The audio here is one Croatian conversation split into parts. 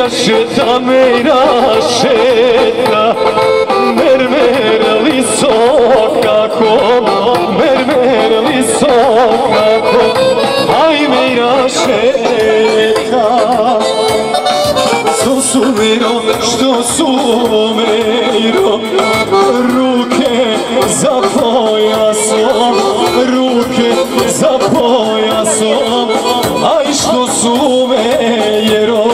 šeta, mejra šeta, mermer visokako, mermer visokako, aj mejra šeta. Što su mejro, što su mejro, ruke za pojasom, ruke za pojasom, aj što su mejro.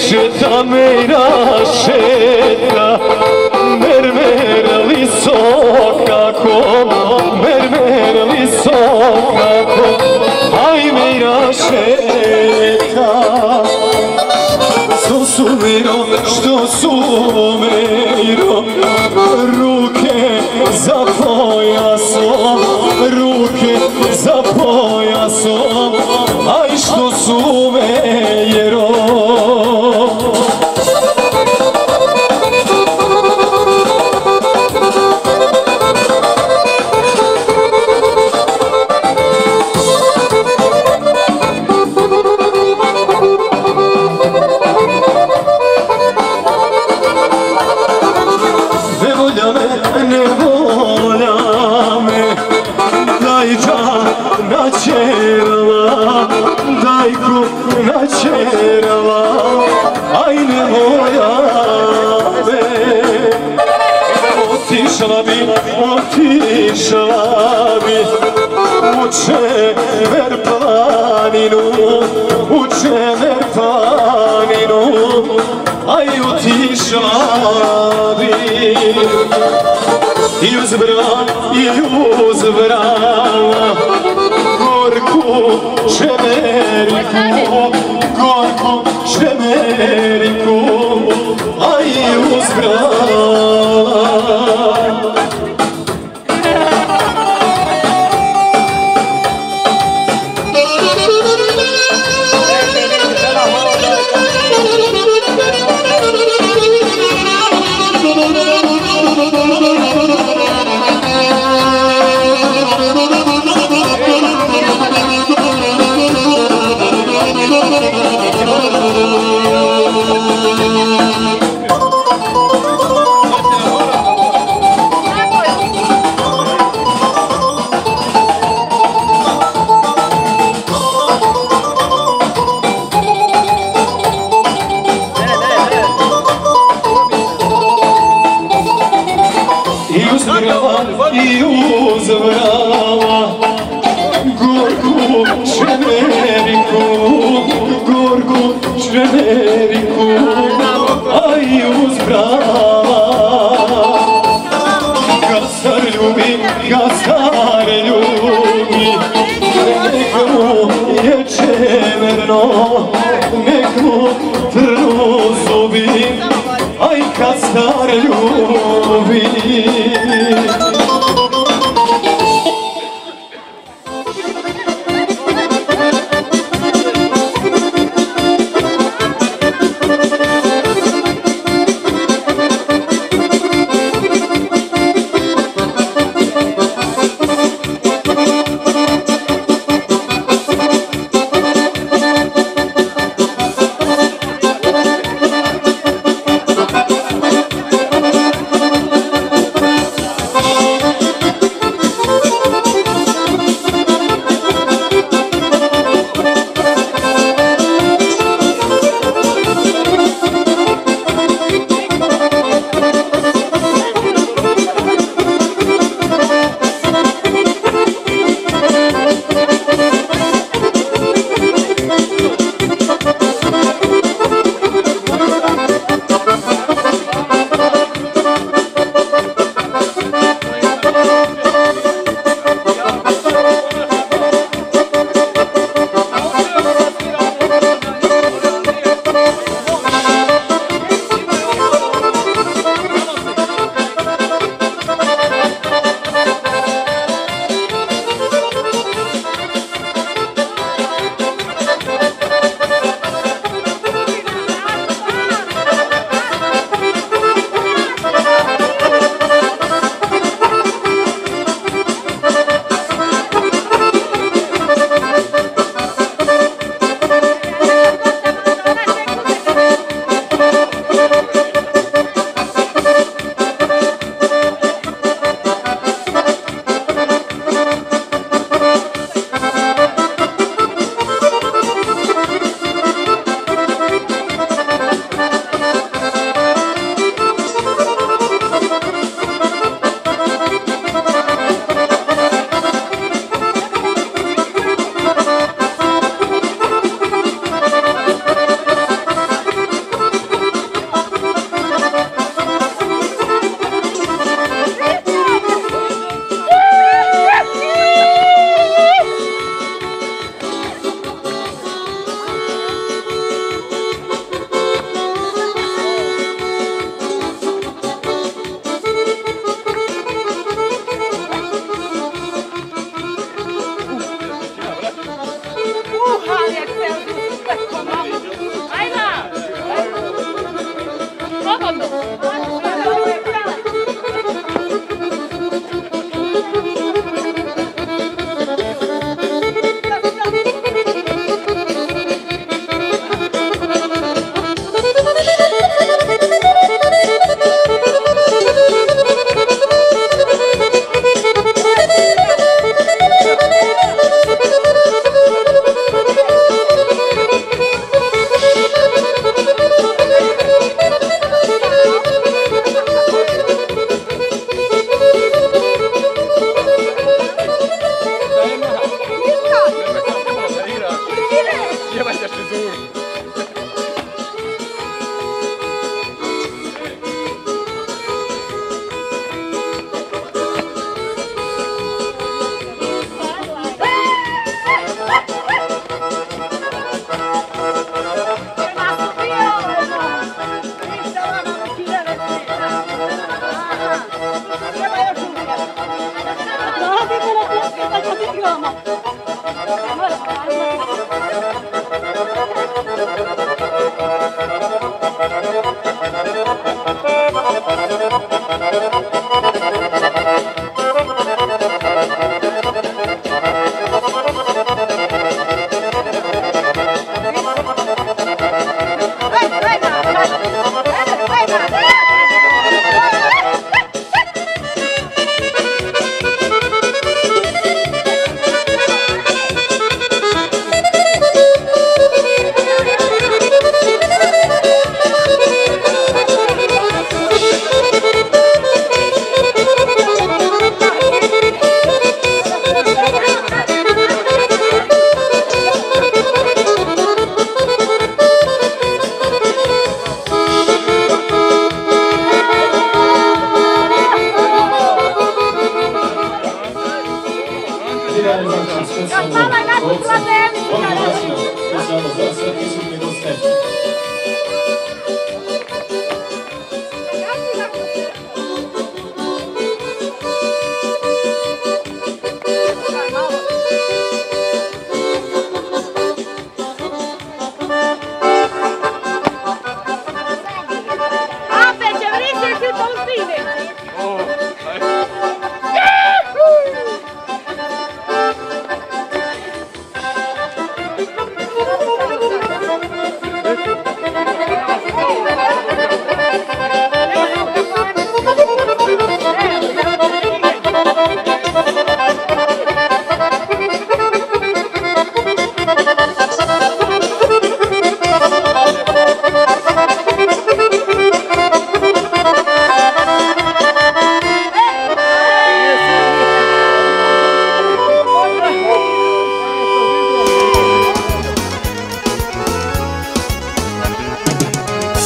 Šeta, mejra šeta, mermer visokako, mermer visokako, aj mejra šeta. Što su mejro, što su mejro, ruke za pojasom, ruke za pojasom, aj što su mejro. Načerala, dajku načerala, aj ne volja me. Otišla bi u Čemer planinu, u Čemer planinu, aj otišla bi. I uzbrala gorku čemeriku, gorku čemeriku, aj uzbrala. I uzvrala gorku čemeriku, gorku čemeriku, aj uzbrala. Gastar ljubi, nek mu je čemerno, nek mu trnu zubi, aj gastar ljubi.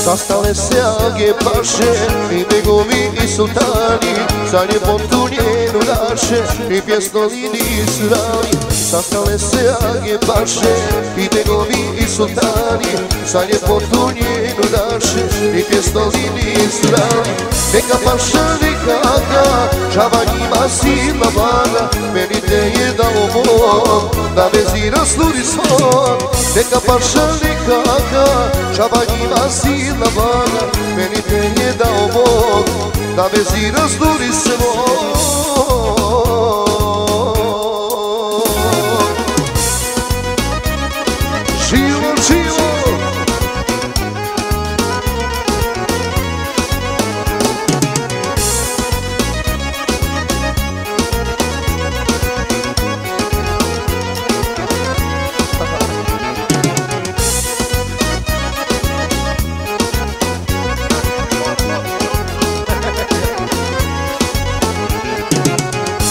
Sastale se age paše i begovi i sultani, za ljepotu njenu naše i pjesnolini srani. Sastale se age paše i begovi i sultani, za ljepotu njenu naše i pjesnolini srani. Neka paša neka aga, džaba njima silna blaga, meni te je dao Bog, da vezira sludi svoj. Neka paša neka aga, džaba njima silna blaga, meni te je dao Bog, da vezira sludi svoj. Živo, živo!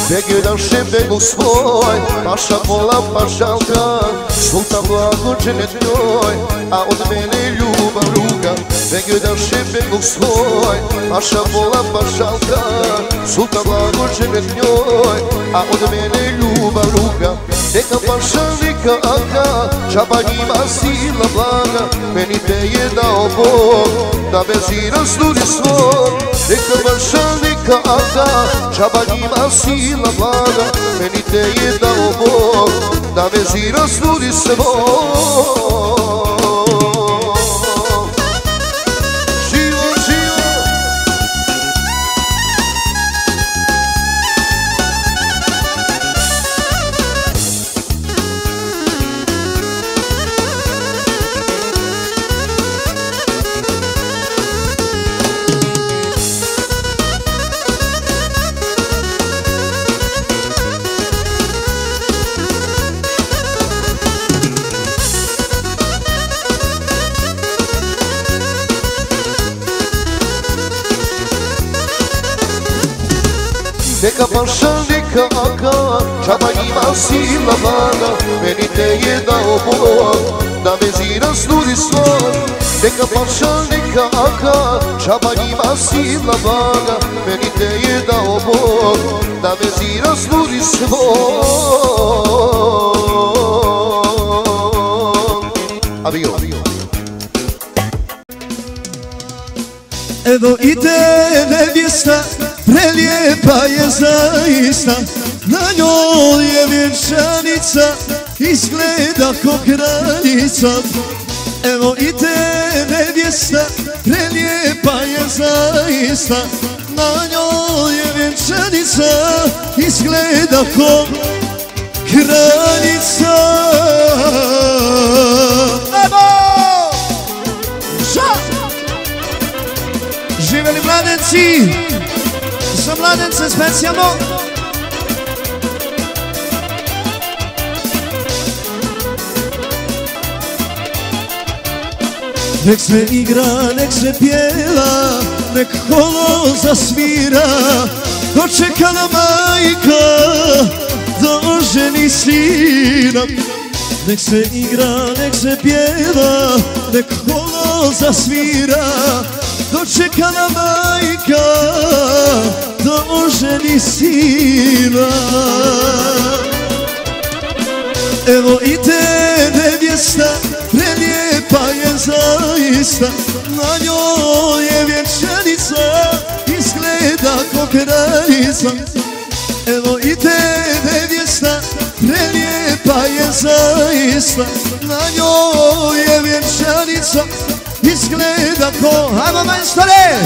Begledaše begu svoj, paša vola pašalka, sultan blago dženet njoj, a od mene ljubav ruka. Begledaše begu svoj, paša vola pašalka, sultan blago dženet njoj, a od mene ljubav ruka. Neka paša neka aga, džaba njima sila blaga, meni te je dao Bog, da vezira sludi svoj. Neka paša neka aga, džaba njima sila blaga, meni te je dao Bog, da vezira sludi svoj. Živo, živo! Neka paša neka aga, džaba njima sila blaga, meni te je dao Bog, da vezira sludi svoj. Neka paša neka aga, džaba njima sila blaga, meni te je dao Bog, da vezira sludi svoj. Adio. Evo ide nevjesta, prelijepa je zaista, Na njoj je vjenčanica, izgleda ko kraljica. Evo i te nevjesta, prelijepa je zaista. Na njoj je vjenčanica, izgleda ko kraljica. Evo! Živjeli mladenci, za mladence specijalno. Nek se igra, nek se pjeva, nek kolo zasvira. Dočekala majka, doženi sina. Nek se igra, nek se pjeva, nek kolo zasvira. Dočekala majka, doženi sina. Evo i te nevjesta, prelijepa je zaista. Na njoj je vjenčanica, izgleda ko kraljica. Evo i te nevjesta, prelijepa je zaista. Na njoj je vjenčanica, izgleda ko, ajmo majstore,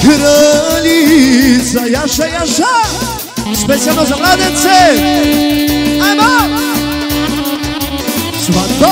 kraljica. Jaša, jaša, specijalno za mladence. Ajmo! Svato!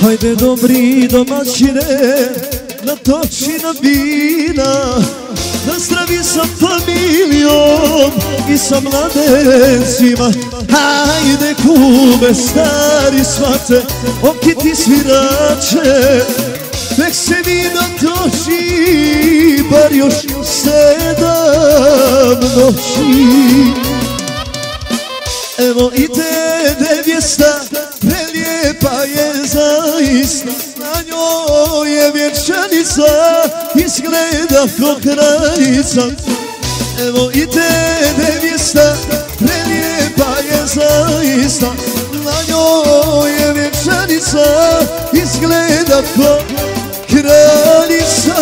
Hajde dobri domaćine, natoči nam vina, nazdravi sa familijom i sa mladencima. Hajde kume stari svate, okiti svirače, nek se vino toči, bar još 7 noći. Evo i te nevjesta, prelijepa je zaista. Na njoj je vjenčanica, izgleda ko kraljica. Evo i te nevjesta, prelijepa je zaista. Na njoj je vjenčanica, izgleda ko kraljica.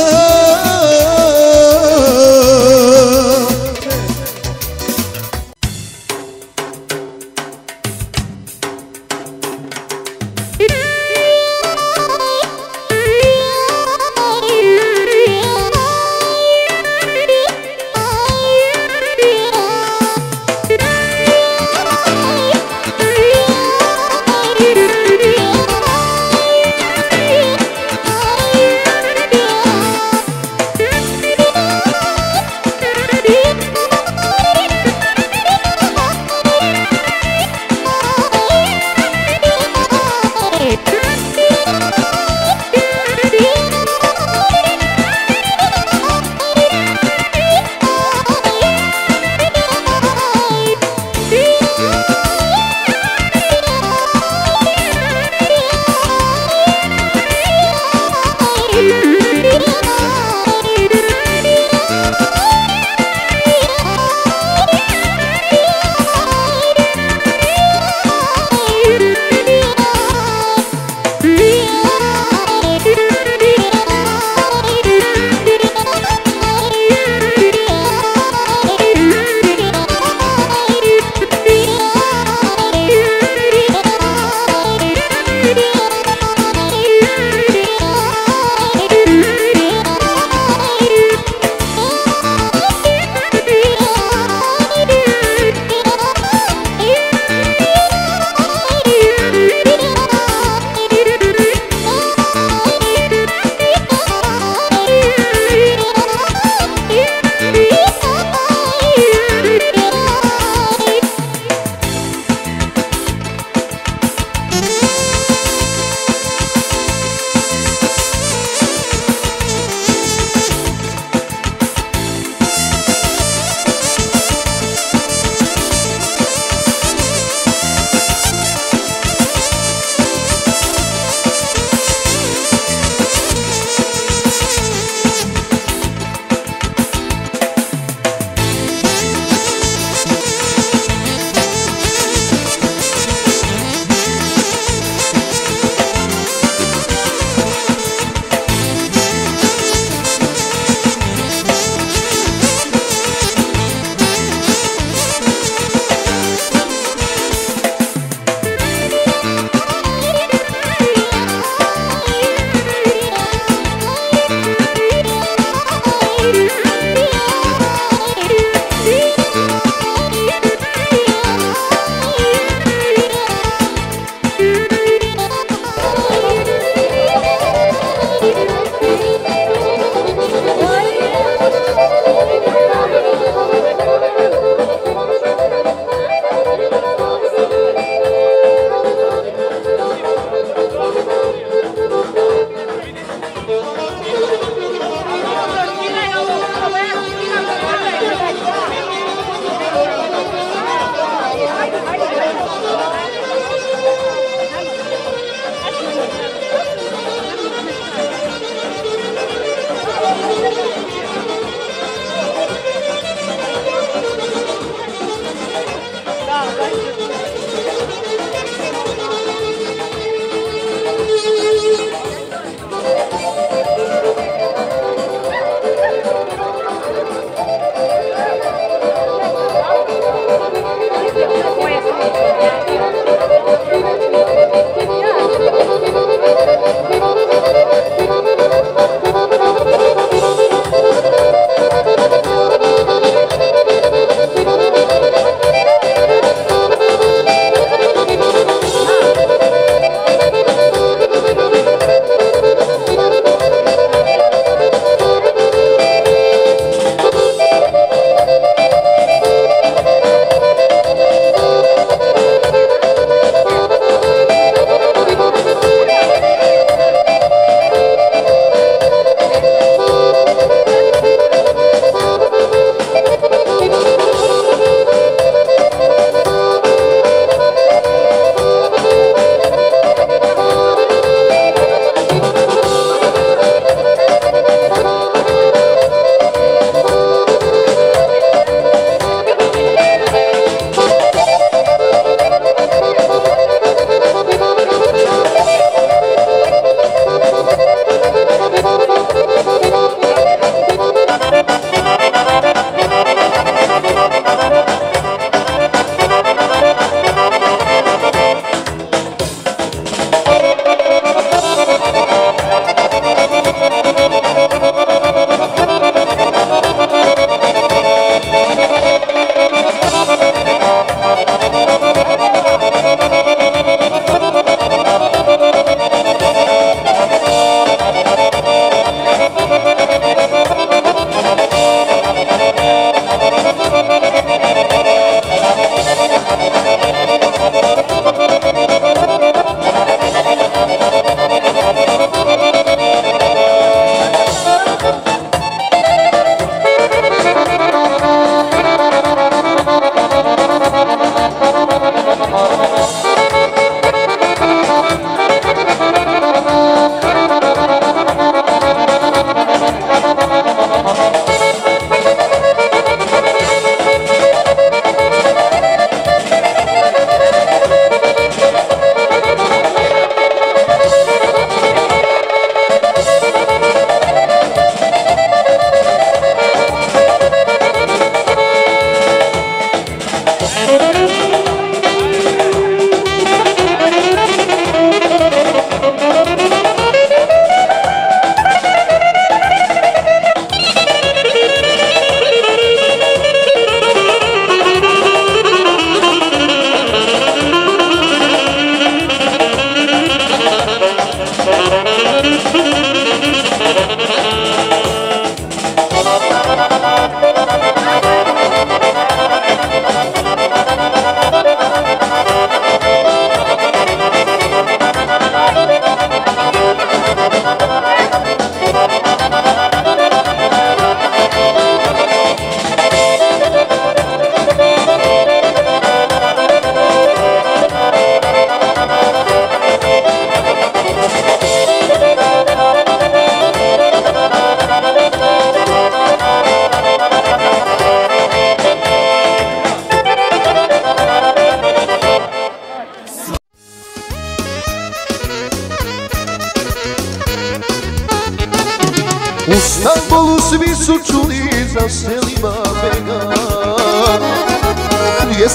U Stambolu svi su čuli za Selima Bega.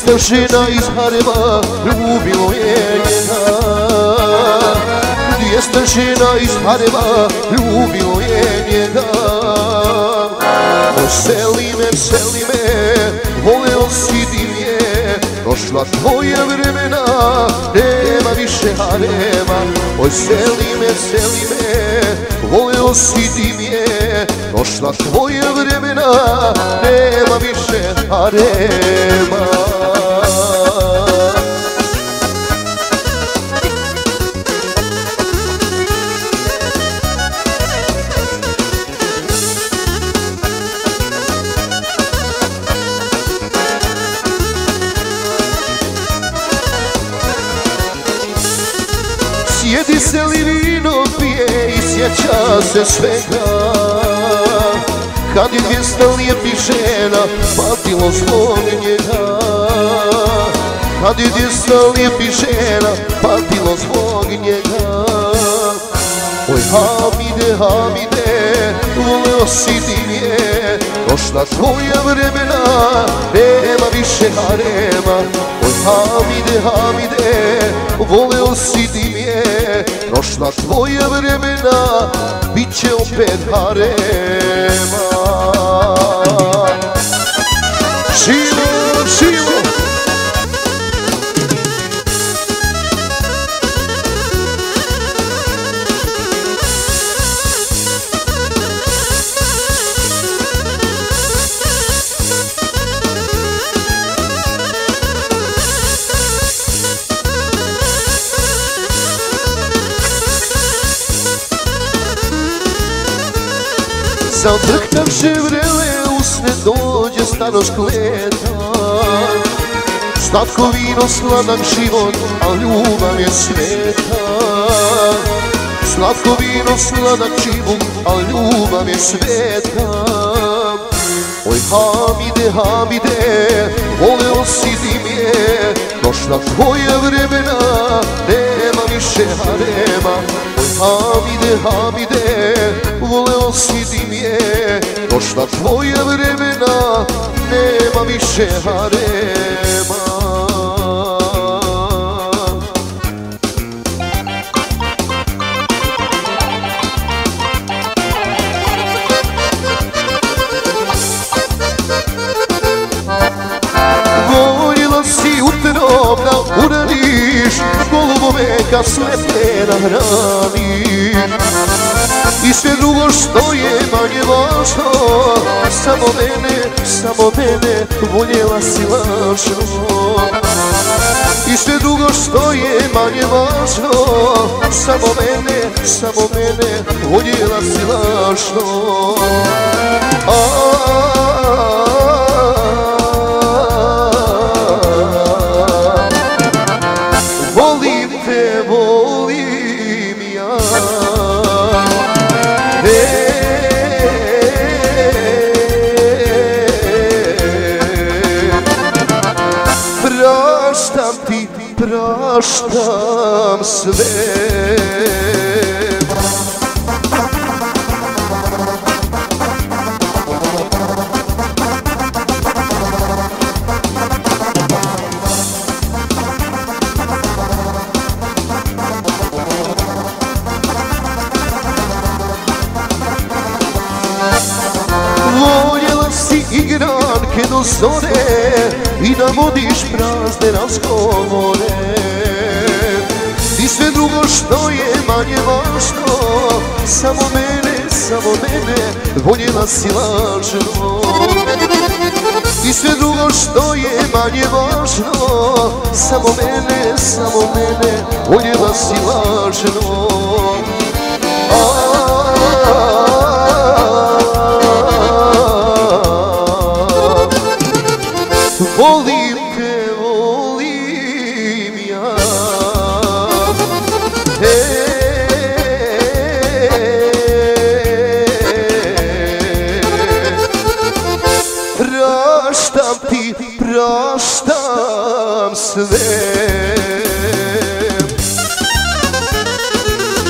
200 žena iz harema ljubilo je njega. 200 žena iz harema ljubilo je njega. O Selime, Selime, voleo si ti je, došla tvoja vremena, nema više harema. O Selime, Selime, voleo si ti je, došla tvoja vremena, nema više harema. Sjedi se li vino pije i sjeća se svega, kad je 200 lijepih žena patilo zbog njega. Kad je 200 lijepih žena patilo zbog njega. Oj Hamide, Hamide, voleo si ti je, došla tvoja vremena, nema više harema. Oj Hamide, Hamide, voleo si ti je, došla tvoja vremena, bit će opet harema. Živo, živo. Zadrhtavše vrele usne dođe starost leta. Slatko vino, sladak život, a ljubav je sveta. Slatko vino, sladak život, a ljubav je sveta. Oj Hamide, Hamide, voleo si ti je, došla tvoja vremena, nema više harema. Oj Hamide, Hamide, voleo si ti je, došla tvoja vremena, nema više harema. Voljela si uterom da uradiš, golubove kad slepe nahraniš. I sve drugo što je manje važno, samo mene voljela si lažno. I sve drugo što je manje važno, samo mene voljela si lažno. Volim te, volim ja. Praštam ti, praštam sve. Voljela si igranke do zore i da vodiš prazne razgovore. I sve drugo što je manje važno, samo mene voljela si lažno. I sve drugo što je manje važno, samo mene voljela si lažno. Volim te, volim ja. Praštam ti, praštam sve.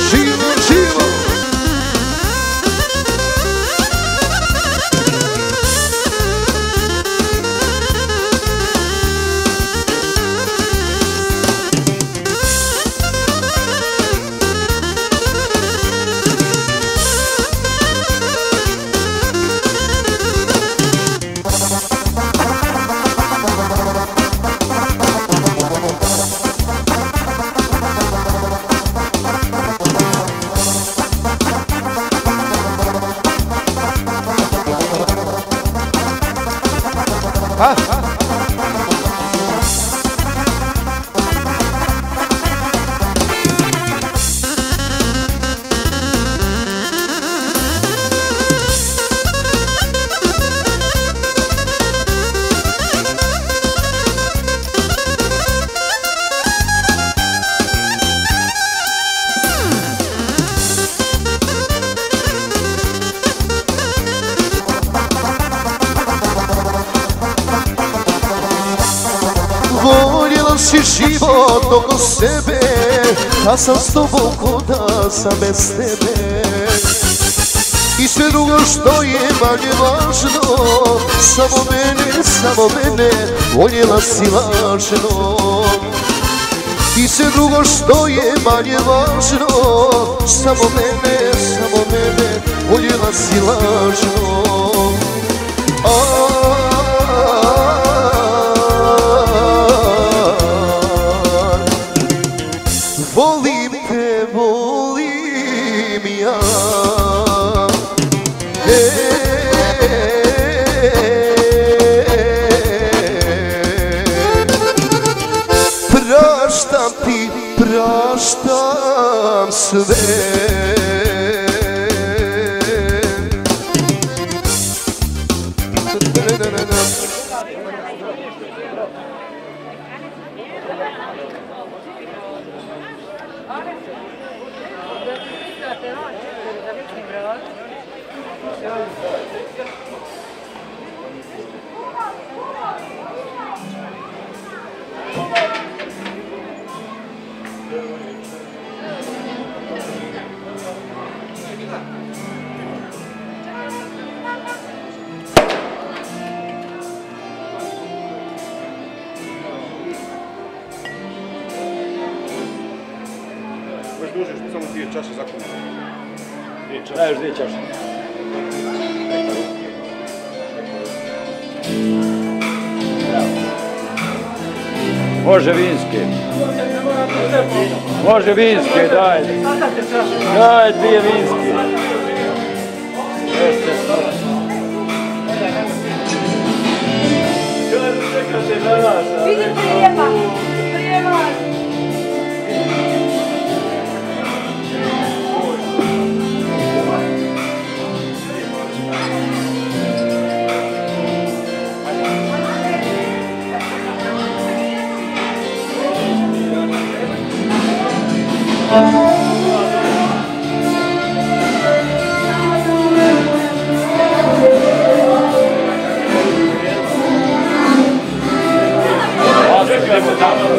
Živo, živo. Voljela si život oko sebe, a sam s tobom ko da sam bez tebe. I sve drugo što je manje važno, samo mene voljela si lažno. I sve drugo što je manje važno, samo mene voljela si lažno. Volim te, volim ja. Praštam ti, praštam sve. Dužeš samo 2 čaše zakona. 2 čaše. Daješ 2 čaše. Može vinski. Može vinski, daj. Daj 2 vinski. Vidim prijema. Idemo tamo.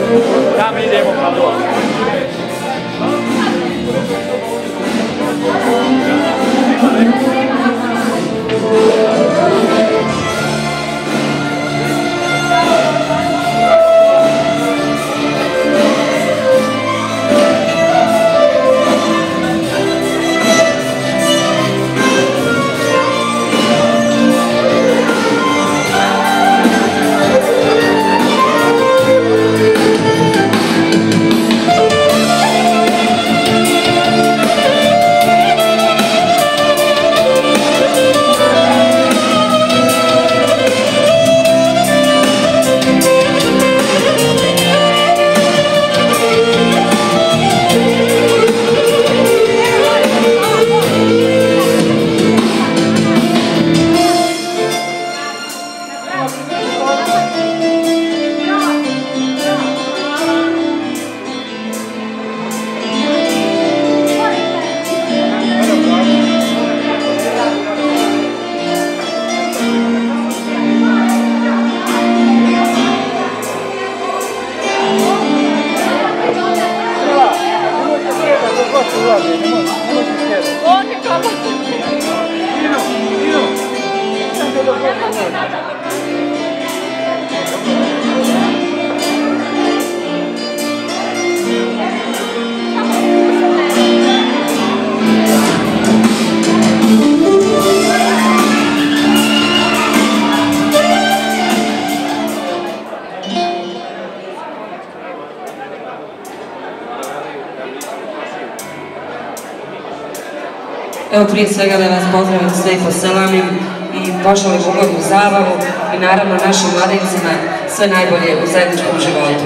Evo prije svega da vas pozdravim sve i poselamim i poželim ugodnu zabavu i naravno našim mladencima sve najbolje u zajedničkom životu.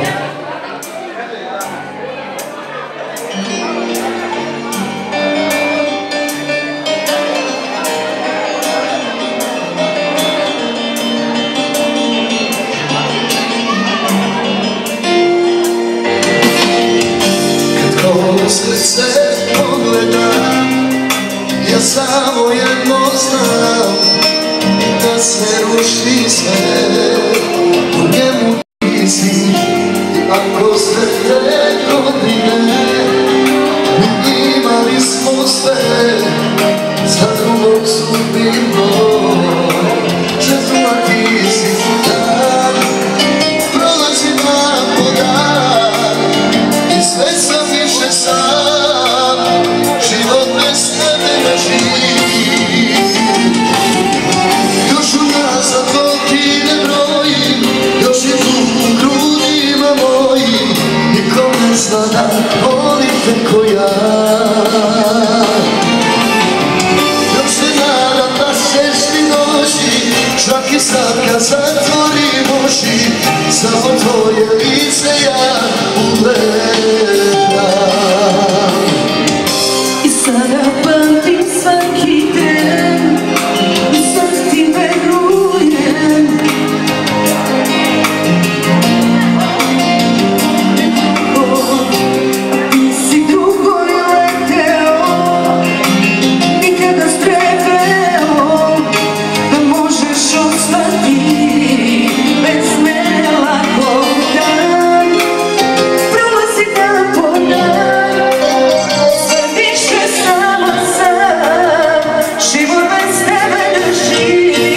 Kad kolo srce pogledam, ja samo jedno znam, da se ruši sve, u njemu ti si. Ako sve te godine, mi imali smo sve, za drugog sudbino, žrtva ti si dan, prolazi dan po dan, i sve sam više sam, život bez tebe ne živi. Još unazad volki ne brojim, još je tu u grudima mojim, niko ne zna da volim te ko ja. Još se nadam da ćeš mi doći, čak i sad kad zatvorim oči, samo tvoje lice ja ugledam. I sada pamtim svaki tren, sad ti verujem. Ti si drugoj leteo, nikada strepeo, da možeš ostati bez mene lako dan. Prolazi dan po dan, sve više sama sam, život bez tebe ne živi.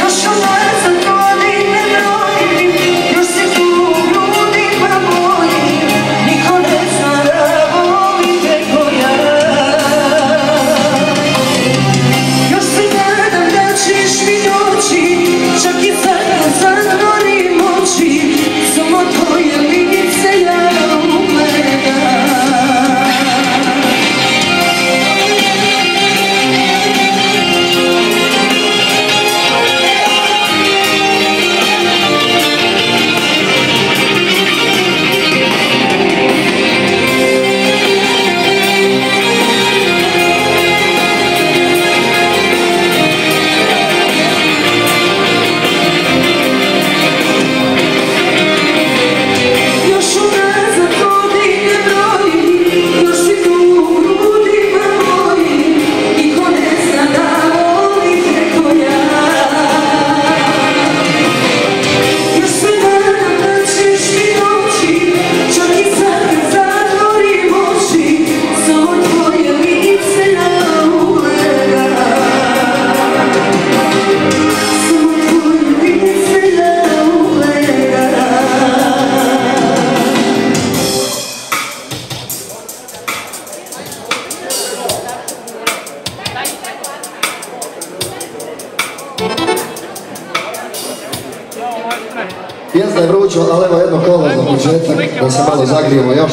Još unazad godine brojim, još si tu u grudima mojim, niko ne zna da volim te ko ja. Još se nadam da ćeš mi doći, čak i sad kad zatvorim oči, samo tvoje lice ja ugledam. Još unazad godine brojim, još si tu u grudima mojim, niko ne zna da volim te ko ja. Još se nadam da ćeš mi doći, čak i sad kad zatvorim oči, samo tvoje lice ja ugledam. Samo tvoje lice ja ugledam. Jezda je vrućo, ali evo jedno kolo za početak, da se malo zagrijemo još. Još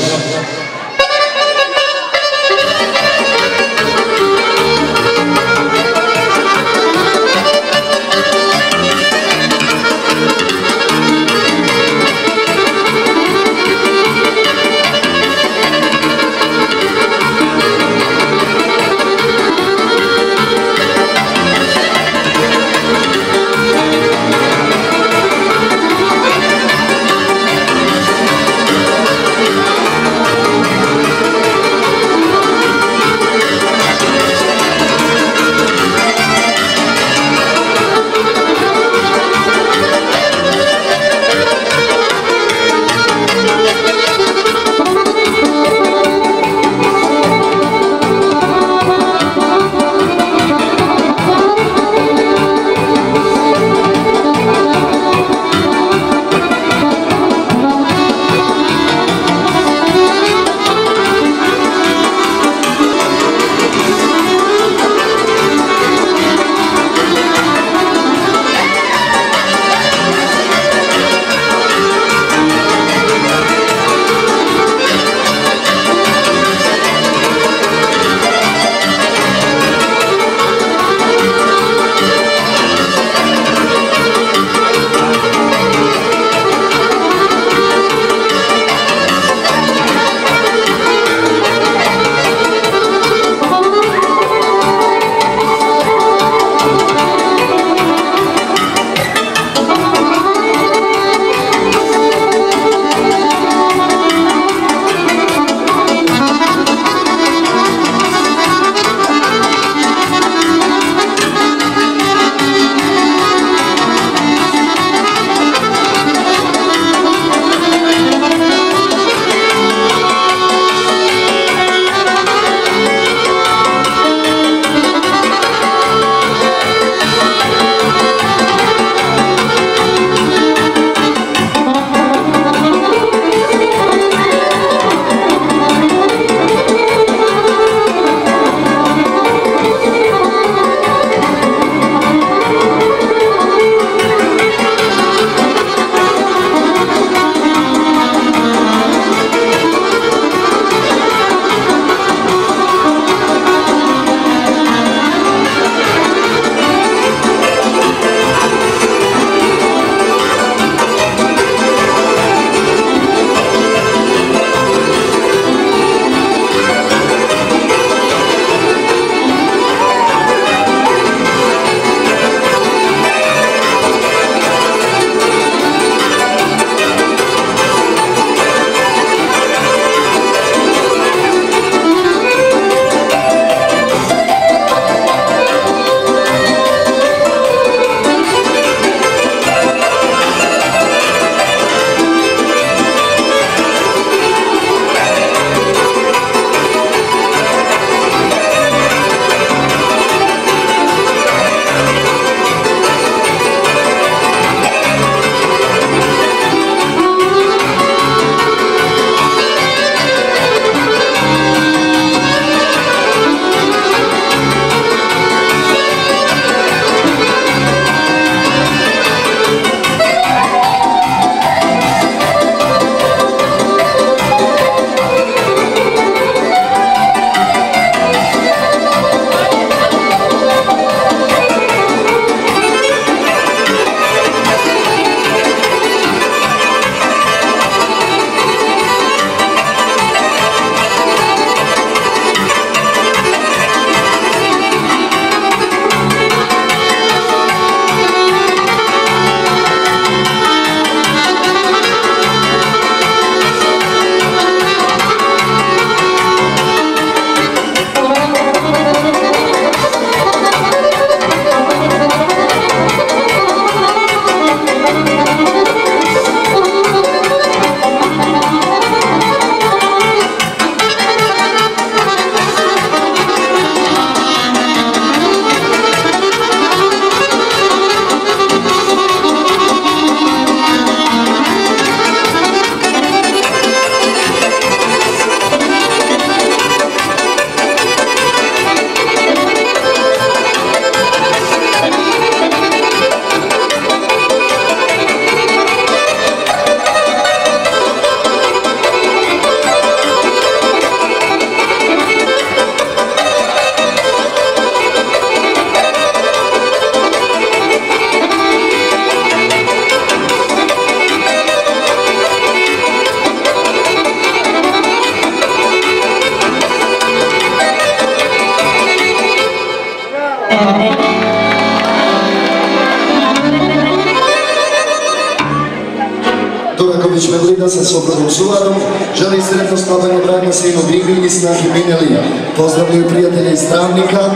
Đorđević Medlida sa soprugom Suvarom želi sretno sklapanje braka sinu Vivi i snahi Mineli. Pozdravljaju prijatelje iz Travnika,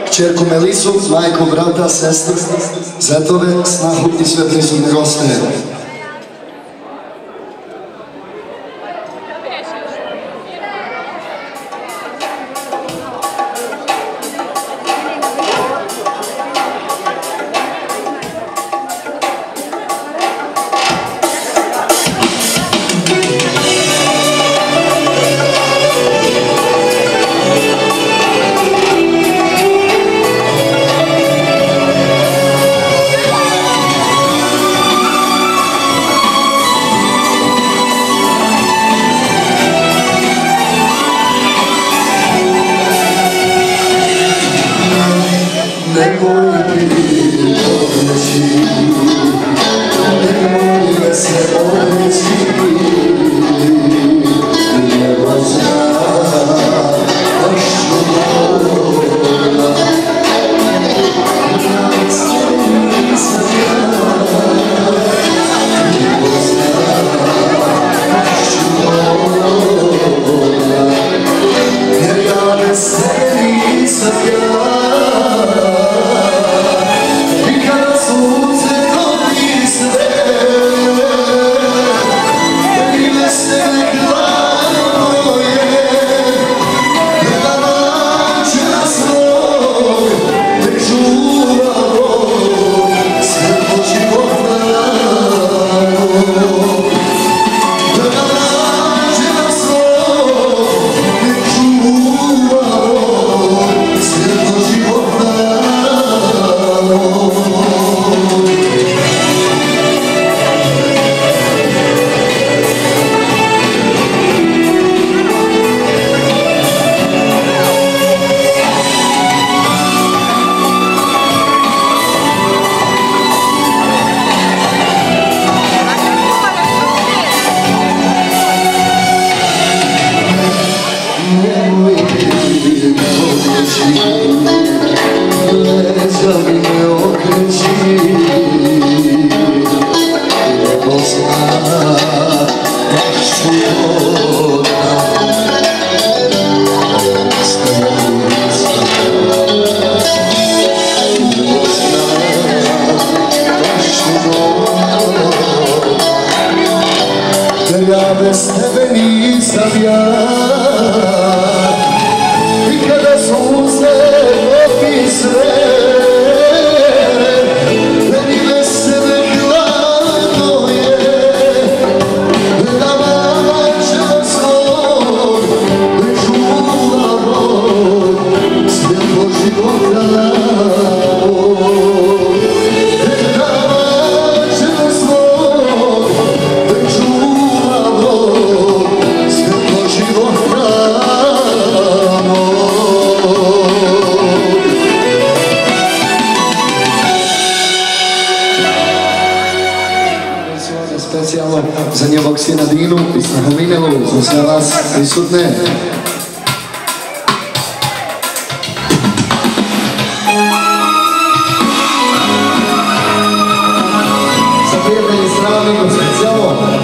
kćerku Melisu, majku, brata, sestru, zetove, snahu i sve prisutne goste. Za njegovog sina Dinu i snahu Minelu, za sve vas prisutne. Za prijatelji iz Travnika specijalno.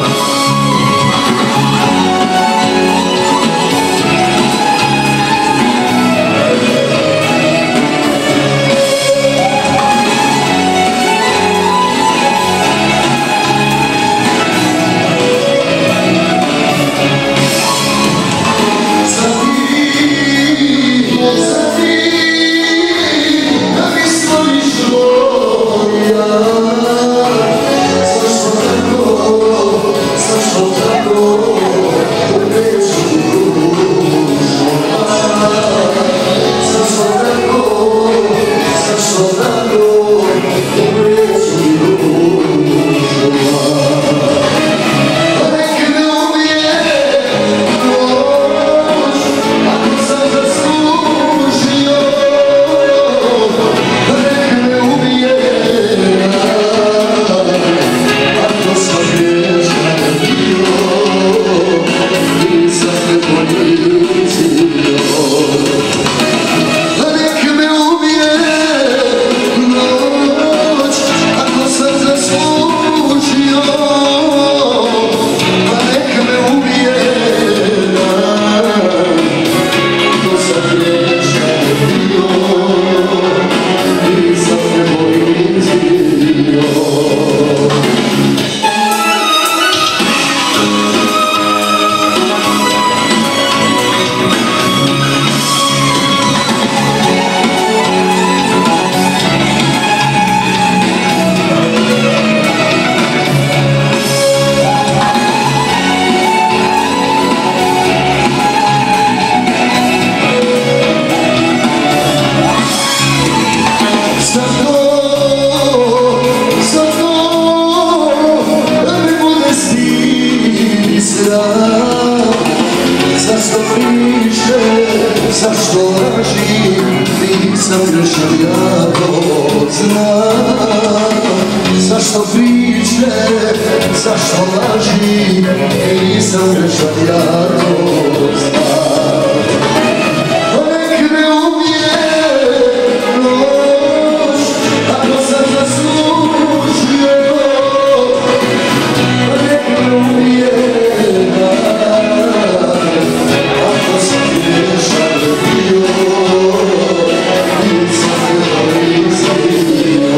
zašto lažim, nisam grešan, ja to znam. Zašto priče, zašto lažim, nisam grešan, ja to znam. Nek me ubije noć, ako sam zaslužio. Nek me ubije dan, ako sam grešan bio. Nisam grešan,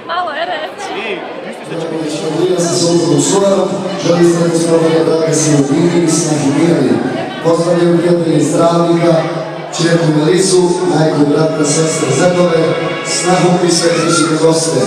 Malo je reći. Ja sam Solomon Šuvar, želim sretno slavljanje drage sinovini i snažnirani. Pozdravljam prijatelji zdravnika, čerku Melisu, majku i bratra, sestre Zedove, snahom i sve izlične goste.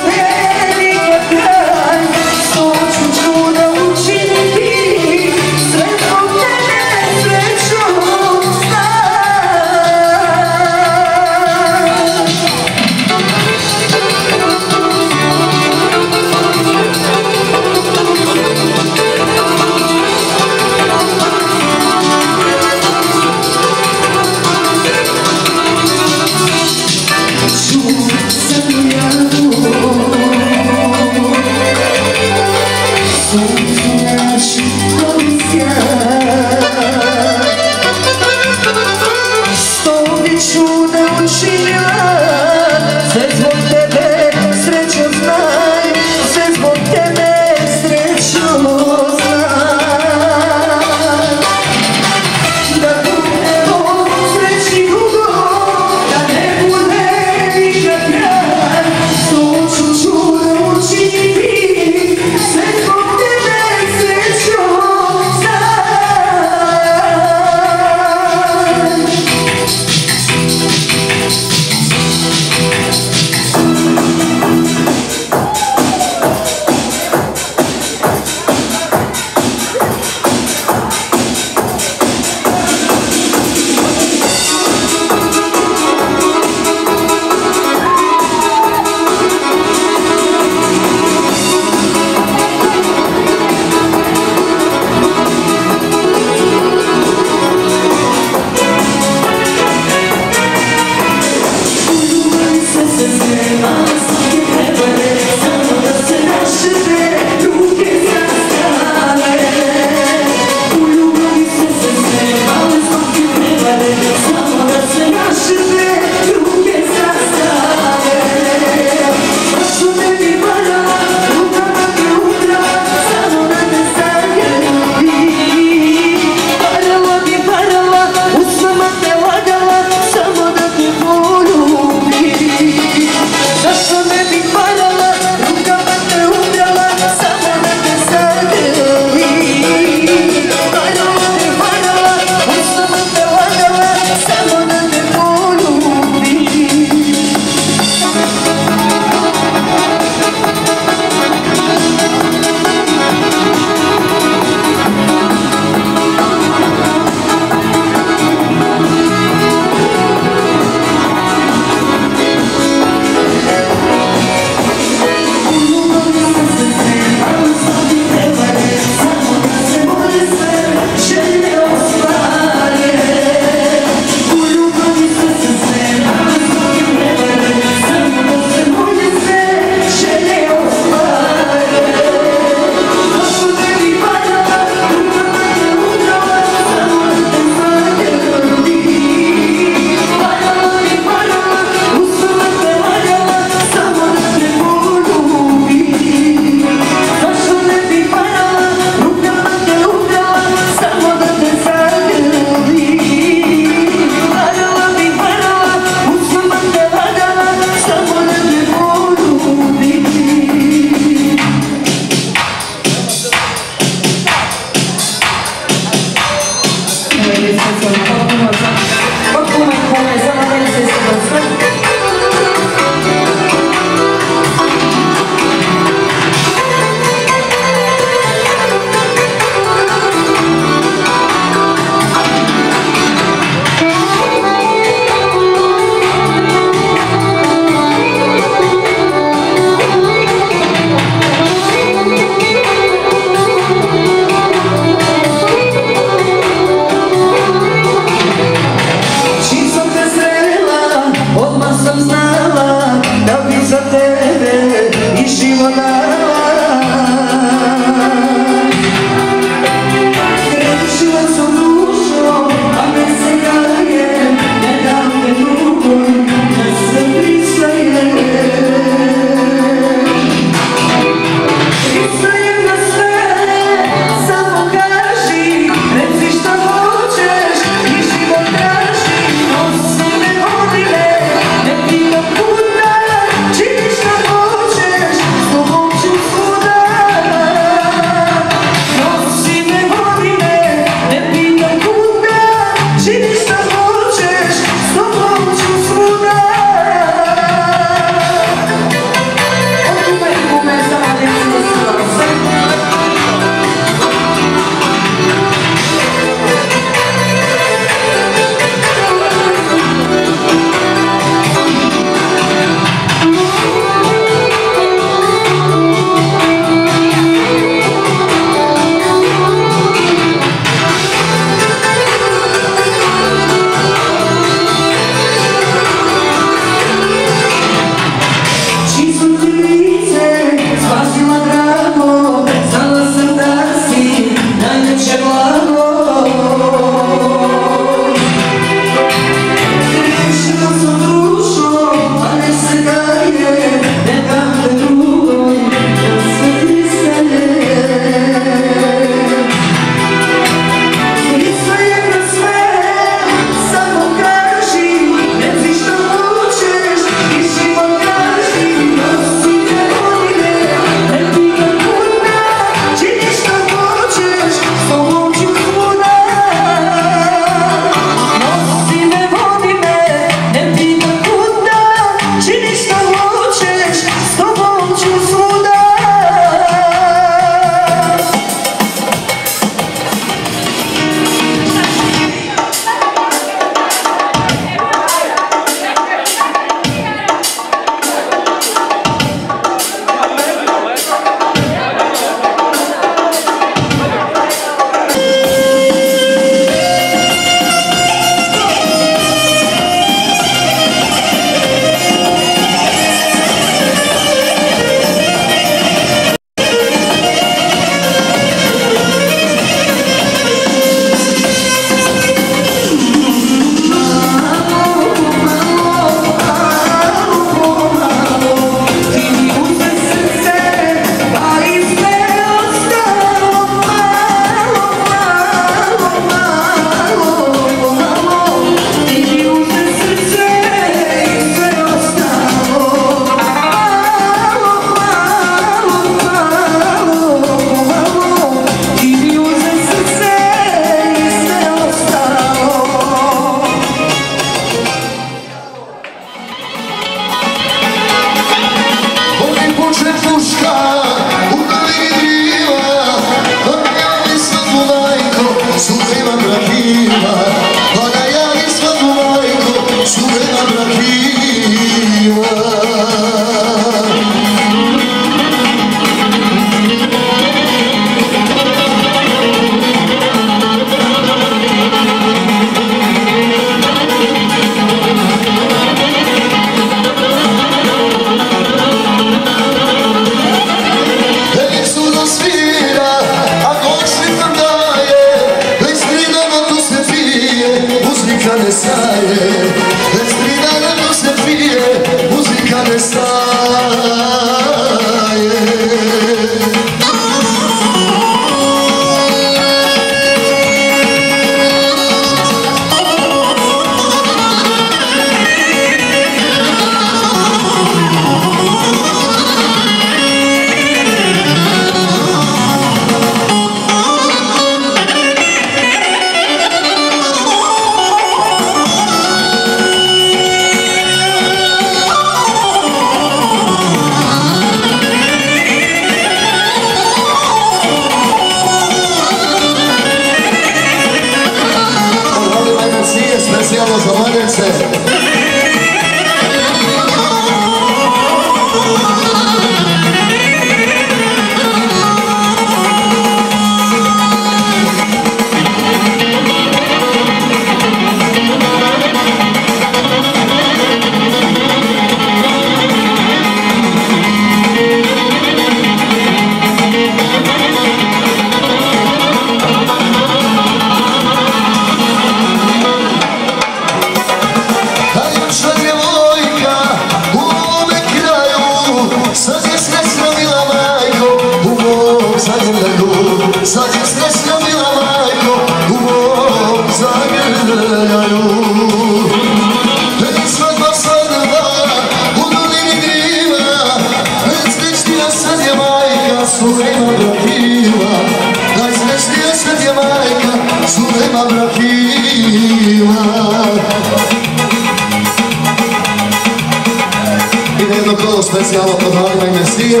specijalno podvalima i Mesije.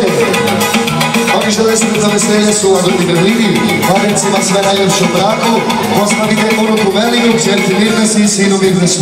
Oni žele sretna veselje su u Adrti Berlini, Valjevcima sve najljepše u braku, pozdravite unuku Velinu, čerti Mirnesi i sinu Mirnesu.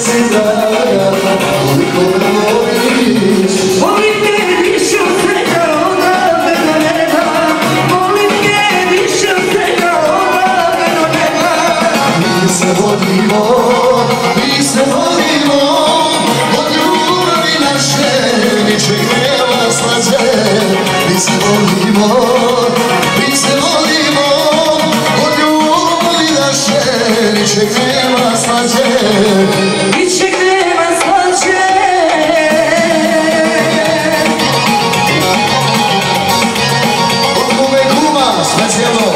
si draga, koliko me voliš. Volim te više od svega odavde do neba. Volim te više od svega odavde do neba. Mi se vodimo, od ljubavi naše, ničeg nema slađe. Mi se vodimo, od ljubavi naše, ničeg nema slađe. Ničeg nema slađe. Od kume kuma, specijalno.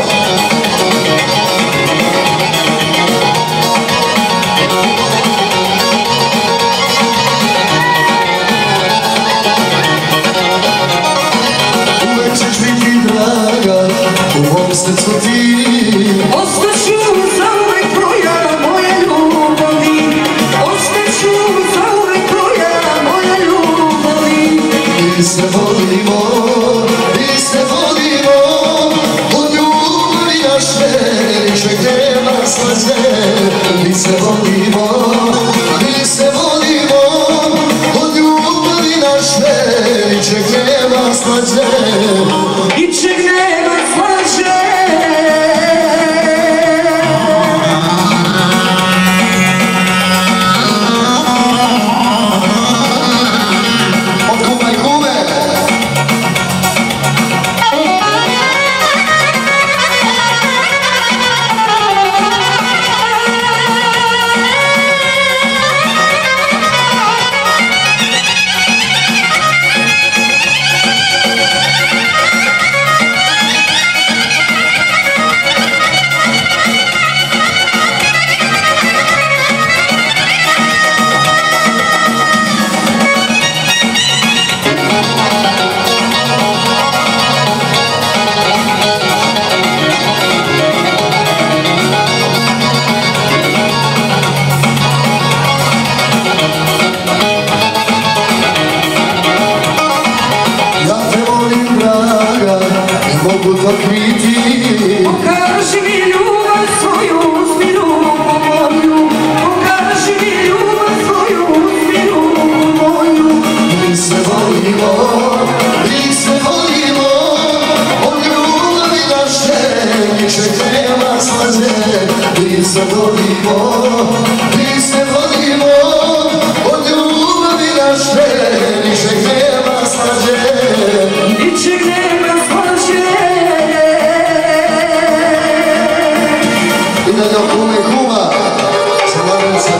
Uvek ćeš biti draga, u mom srcu ti. Ostaću zauvek tvoja, moja ljubavi. Ostaću zauvek tvoja, moja ljubavi. Mi se volimo, od ljubavi naše, ničeg nema slađe. Mi se volimo, od ljubavi naše, ničeg nema slađe. Ničeg nema slađe. Od kume i kume. Mogu to kriti. Pokaži mi ljubav svoju, uzmiru moju. Pokaži mi ljubav svoju, uzmiru moju. Mi se volimo, od ljubavi naše, ničeg nema slađe. Mi se volimo, od ljubavi naše, ničeg nema slađe. Ničeg nema slađe. I da ga kume kuma, se nadam se.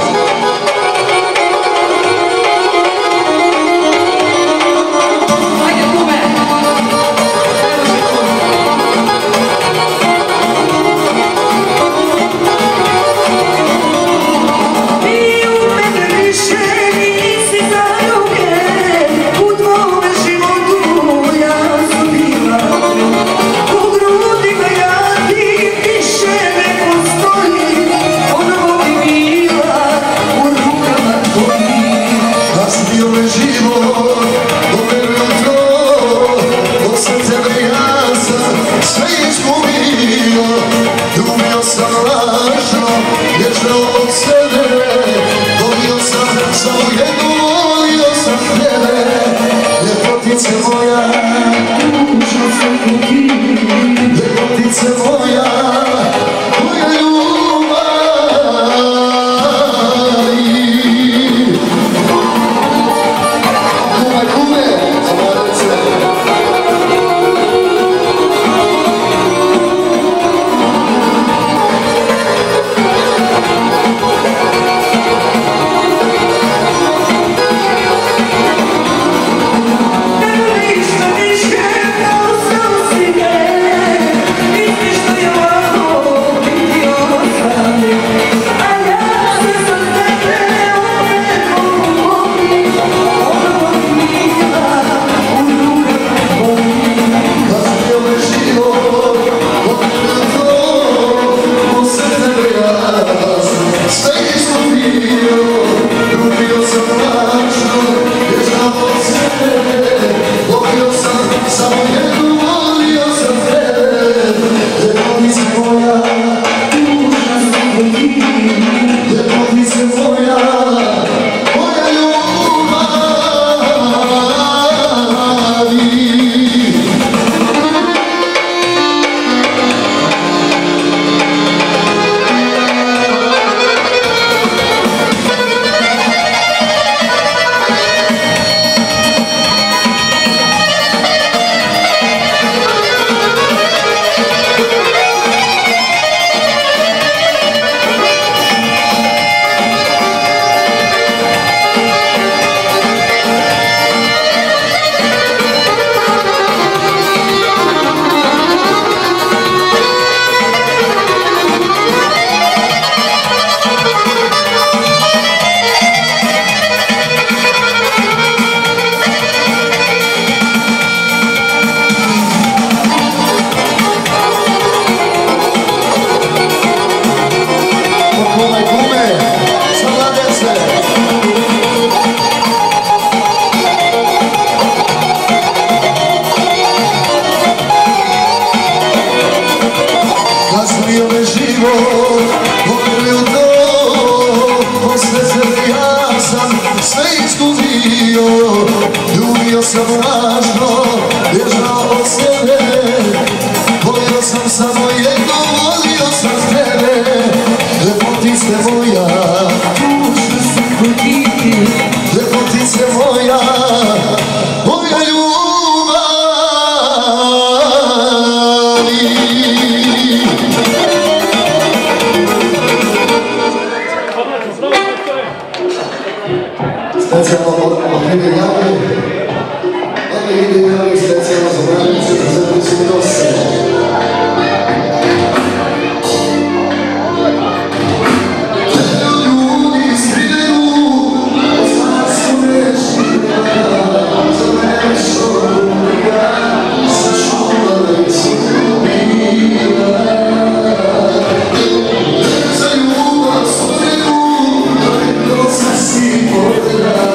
Ajde kume. Ti u mene više nisi zaljubljen. U tvome životu ja sam bila. U grudima ja ti više ne postojim. Ono bi bila u rukama tvojim. Da si bio me život, doverujem to, dok sam tebe ja sam sve izgubio. Ljubio sam lažno, vječno od sebe, volio sam samo jednu, volio sam tebe. Ljepotice moja, Dužno sam po ti. ljepotice moja, moja ljubavi. Kume, zavodite se. Ništa više kume, za mladence. Kasnio me život, voljeli u to, posle sebe ja sam sve izgubio. Ljubio sam lažno, bježao od sebe, volio sam samo jedno, volio sam tebe. Lepotice moja, tužne su kutiti, lepotice moja, moja ljubavi. Specijalno od Hrige Jave, od Hrige Jave specijalno za branice, za zemlju su mi nose. Ljudi skrivaju, osma su rešila, za nešto druga, sačuvala i su ljubila. Za ljubav svoju, to se si podela.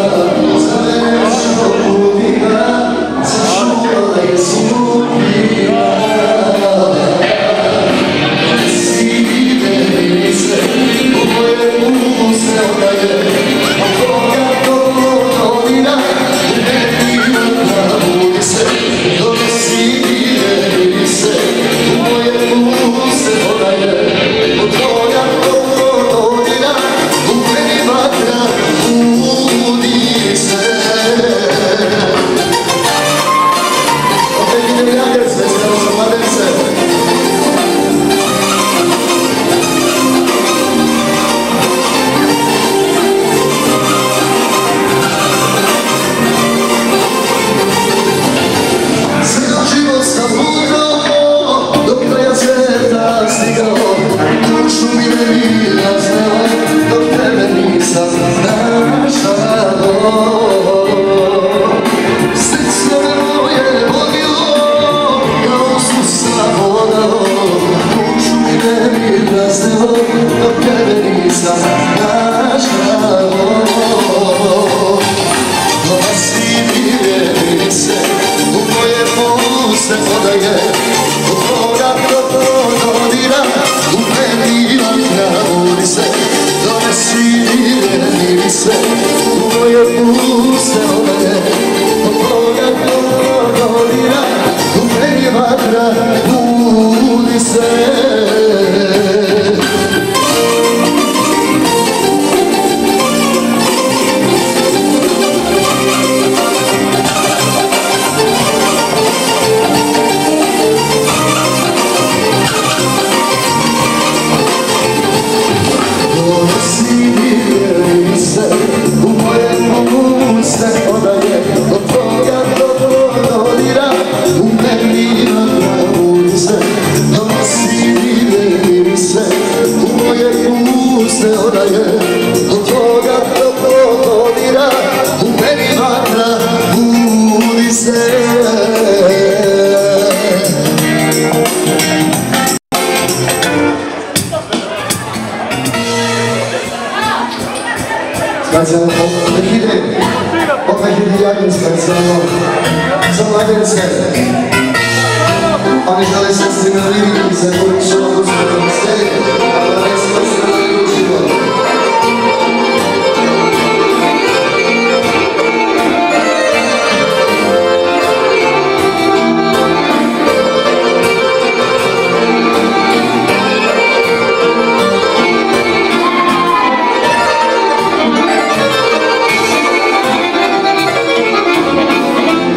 Oni žele se stimulirati za koji što uspjeti sve, a da ne smo se najučilo.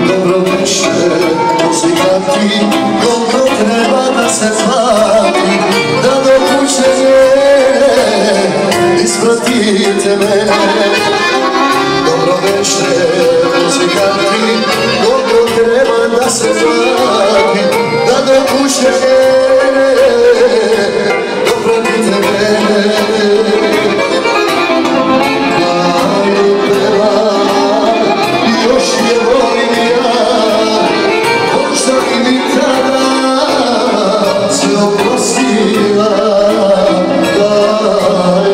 Dobro veče, muzikati, koliko treba da se plati, da do kuće ispratite me. Dobro veče, muzikati, koliko treba da se plati, da do kuće dopratite me. Maju peva, još je volim ja, možda i mi tada sve oprostila. Daj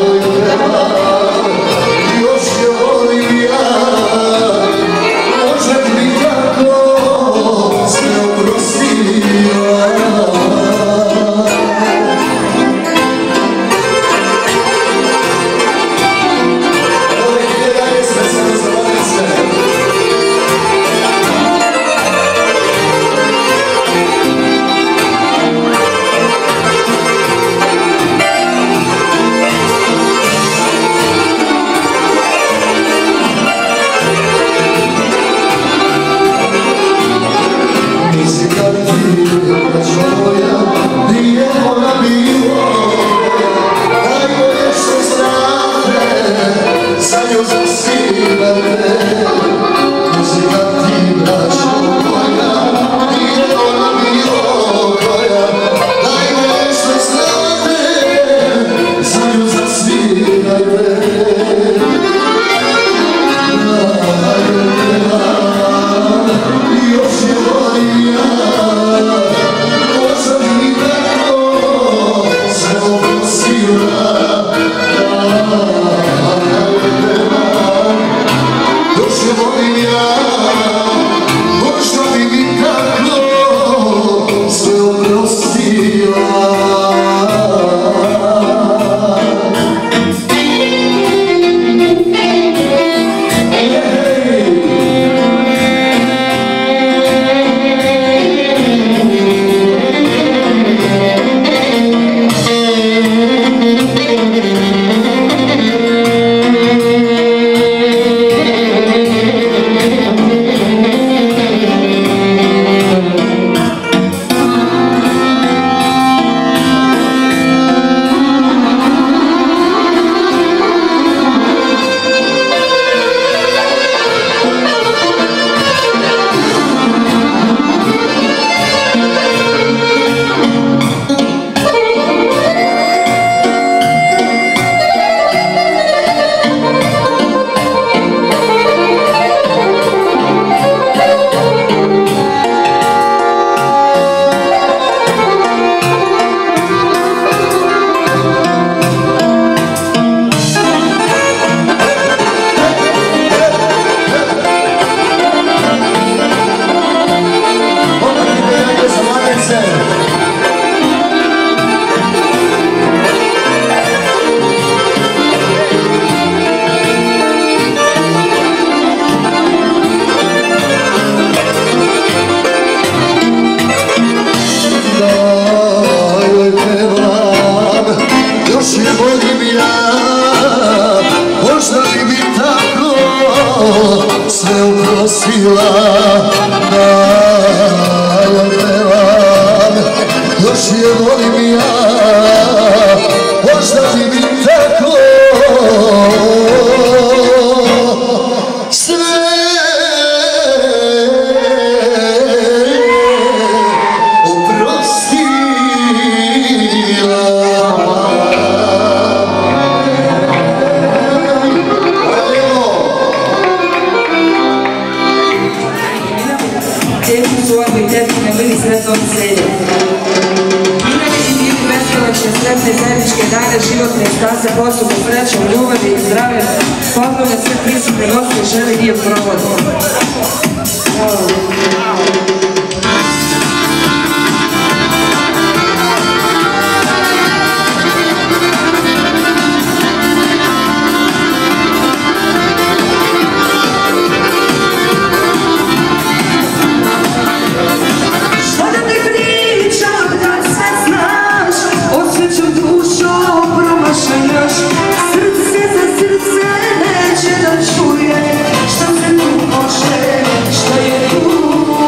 Srce za srce neće da čuje, šta se tu može, šta je tu.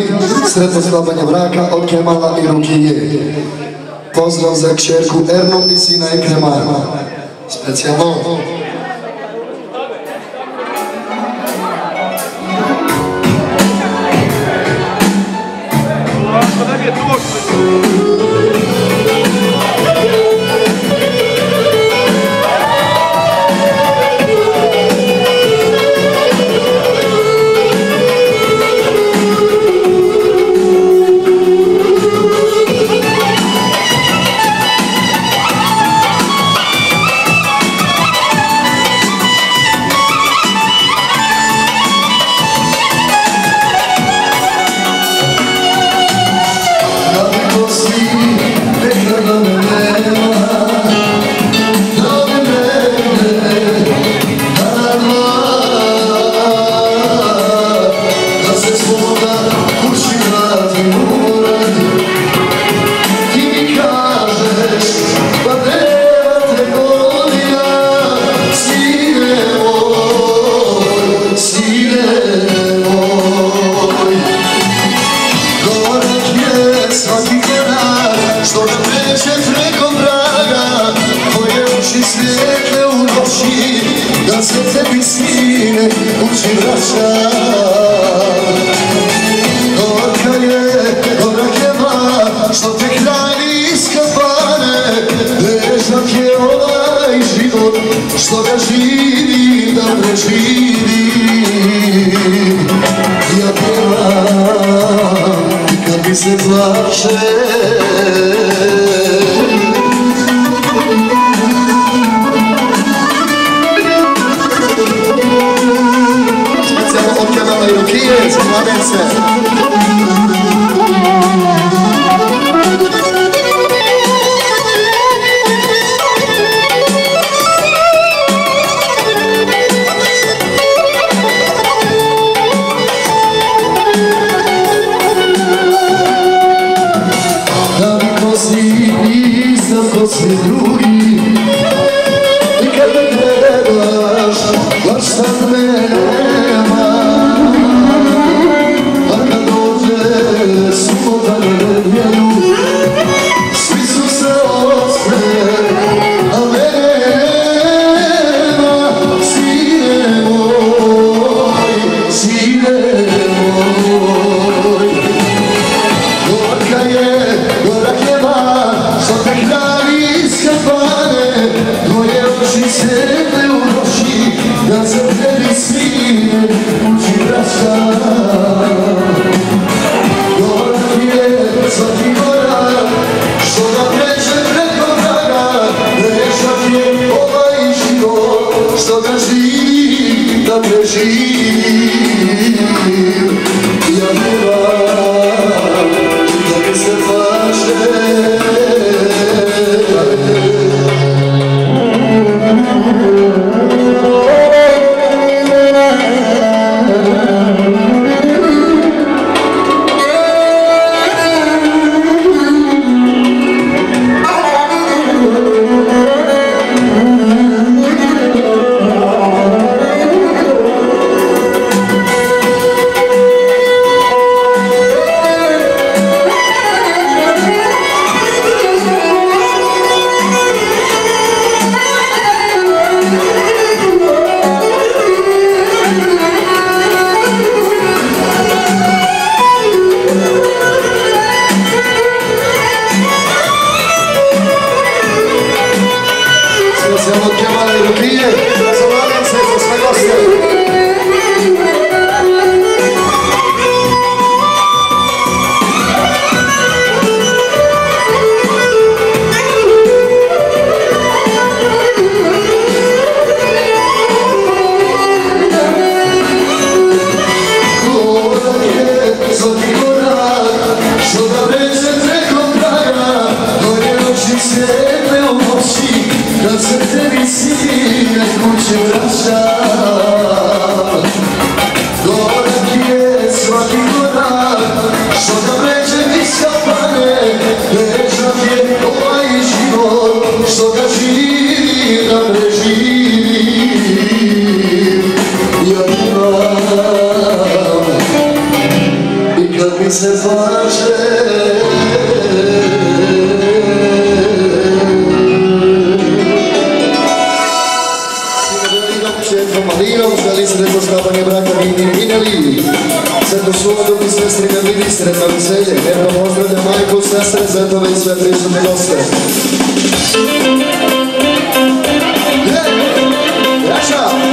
pjevali sretno sklapanje braka od Kemala i Rukije. Pozdrav za kćerku Ernu i sina Ekrema. Specijalno. Što ga živim, da preživim. Ja pjevam i kad mi se plače. Specijalno od Kemala i Rukije, za mladence. Svi drugi i kad me gledaš baš sad nema, a kad dođe subota na nedjelju svi su se ostre, a mene nema. Sine moj, sine moj, gorka je, gorak je van što te hrani iz kafane, tvoje oči sjedne u noći, da se tebi sine kući vraćam. Gorak je svaki korak što ga pređe preko praga, težak je ovaj život što ga živim, da preživim. Ja pjevam da mi se plače. Od Kemala i Rukije, za mladence, za sve goste. Gorak je svaki korak što ga pređe preko praga, tvoje oči sjedne u noći, da se tebi sine kuće vraćam. Gorak je svaki korak što ga pređe iz kafane, težak je ovaj život što ga živim, da preživim. Ja pjevam i kad mi se sretna veselje. Lijepo pozdravljam majku, sestre, zetove i sve prisutne goste. Jaša!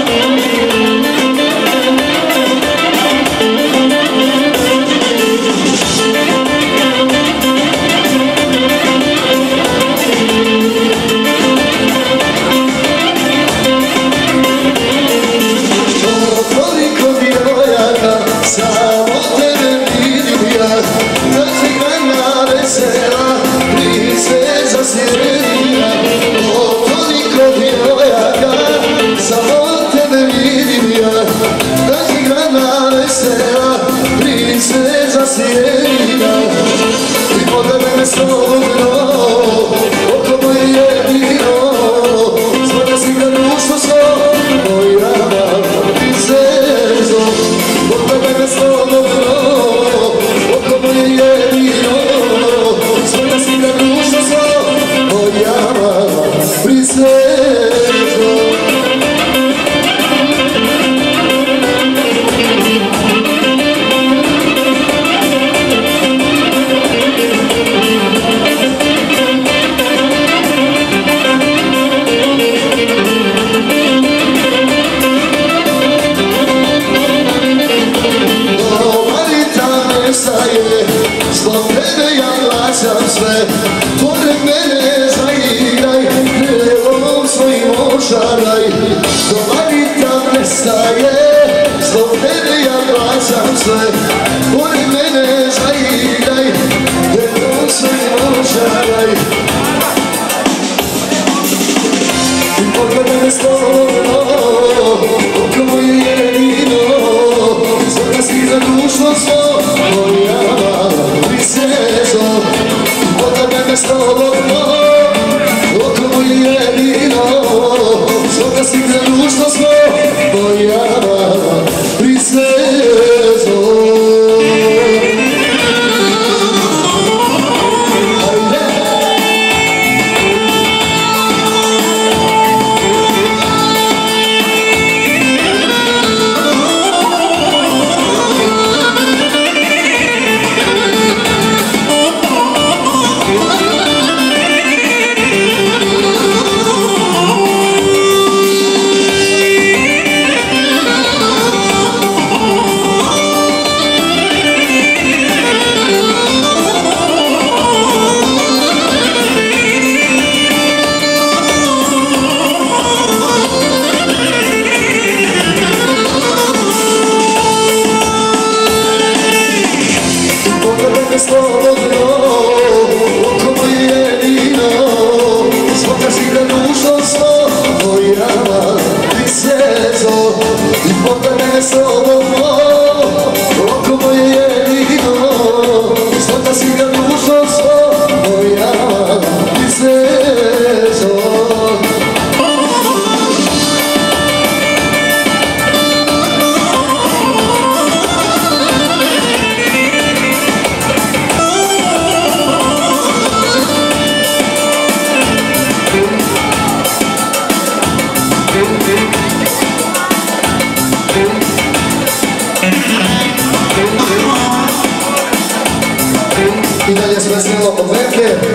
I dalje se veselilo od Verke,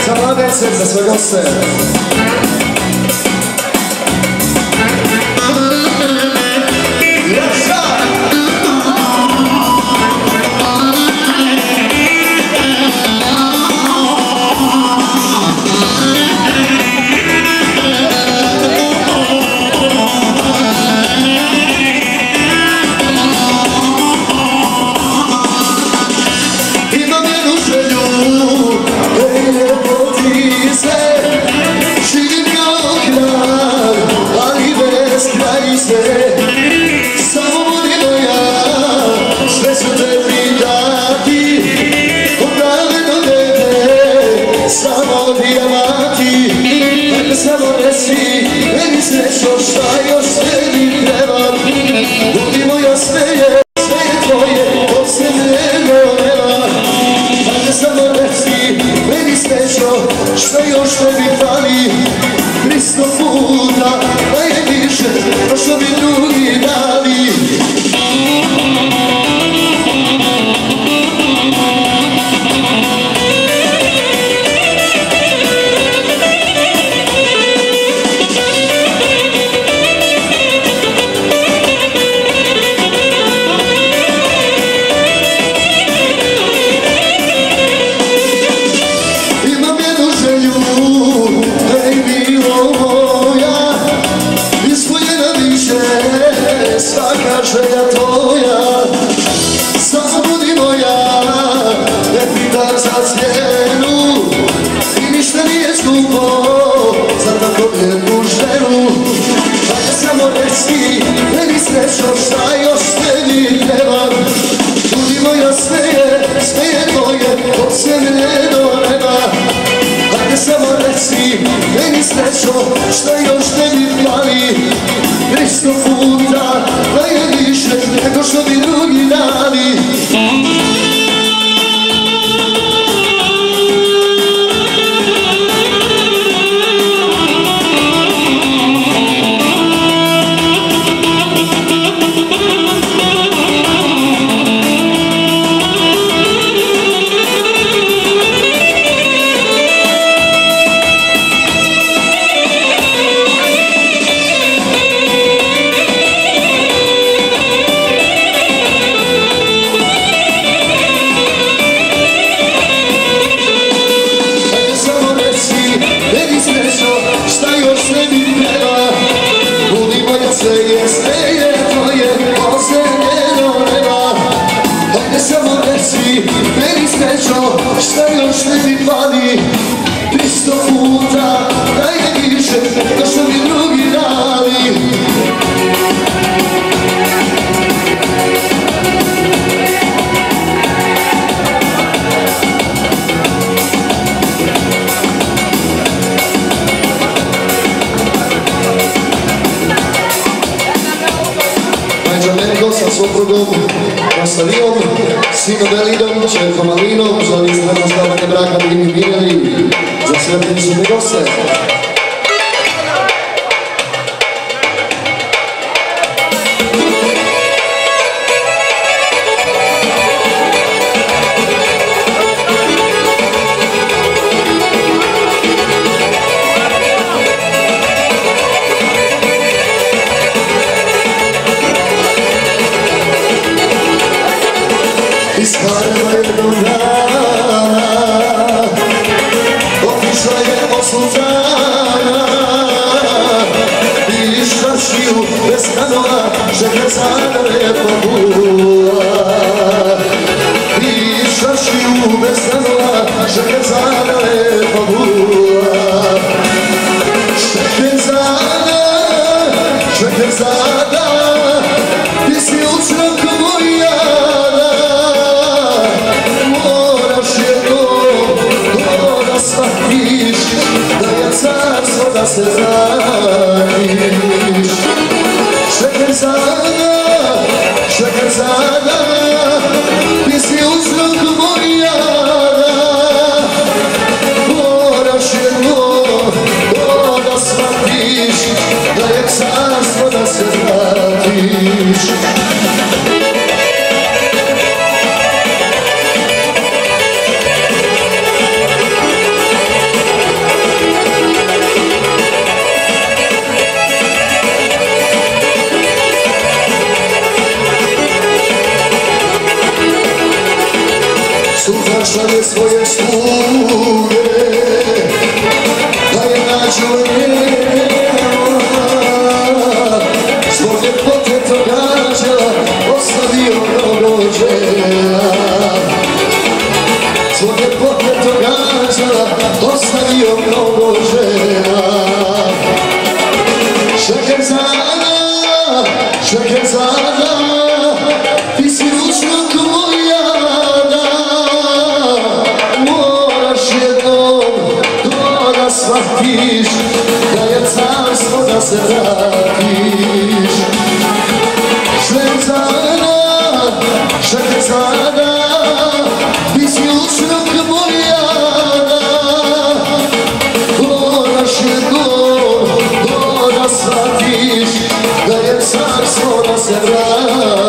za mladence, za sve goste. Što još tebi fali, 300 puta, a je više, no što bi drugi dali. suprugom, Nastavijom, sinom Elidom, čerkom Alinom, želim sretno stavljanje braka Mini Mirjani, za sretnicu mi goste. Iz Kareva jednog dana otišla je od sultana i šaršiju bez stanova Šeherzada lijepa bula. I šaršiju bez stanova Šeherzada lijepa bula. Šeherzada, ti si uzrok moja. Da je carstvo da se vratiš. Šeherzada, ti si uzrok moja. Moraš jednom to da shvatiš, da je carstvo da se vratiš. Sultan šalje svoje sluge da je nađu njema. Zbog ljepote toga anđela ostavio mnogo žena. Zbog ljepote toga anđela ostavio mnogo žena. Šeherzada, ti si uzrok moja. Shvatiš da je carstvo da se vratiš. Šeherzada, ti si uzrok moja. Moraš jednom to da shvatiš, da je carstvo da se vratiš.